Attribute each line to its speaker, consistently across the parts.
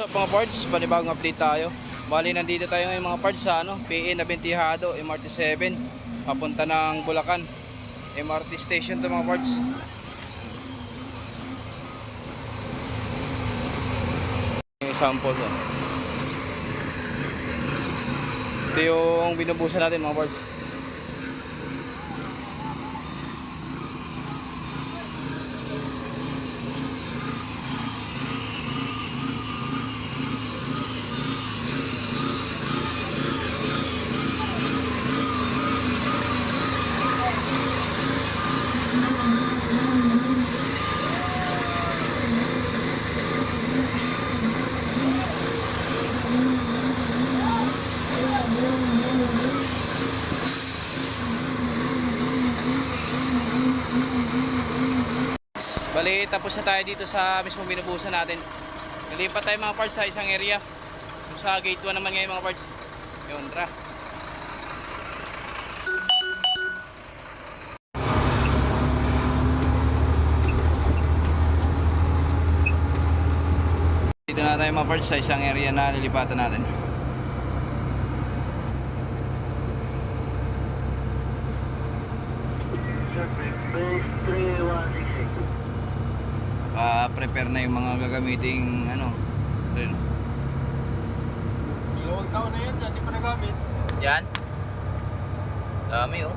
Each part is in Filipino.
Speaker 1: Mga parts, panibagong update tayo. Bali, nandito tayo ngayon mga parts sa PN Abentihado, MRT7 papunta ng Bulacan MRT station to mga parts. Yung sample to. Ito yung binubusan natin mga parts. Bali, tapos na tayo dito sa mismo binubusan natin. Nalipat tayo mga parts sa isang area. Sa gate 1 naman ngayon mga parts. Yun, tara. Dito na tayo mga parts sa isang area na lilipatan natin. Prepare na yung mga gagamiting ito yun.
Speaker 2: Ilang taon na yan, hindi pa nagamit.
Speaker 1: Yan. Dami oh.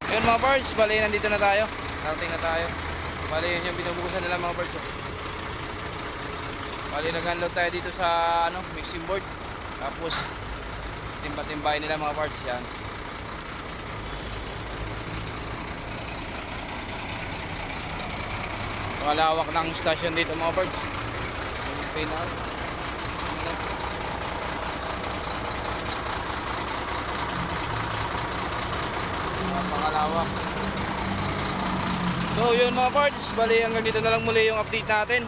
Speaker 1: Yun mga birds, bali nandito na tayo. Starting na tayo. Bali yun yung binubukusan nila mga birds oh. Bali nag-unload tayo dito sa mixing board. Tapos timba-timbay nila mga parts yan. Malawak ng station dito mga parts. Pangalawak. So yun mga parts, bali hanggang dito na lang muli yung update natin.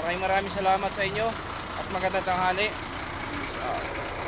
Speaker 1: Maraming salamat sa inyo at magandang tanghali. Peace out.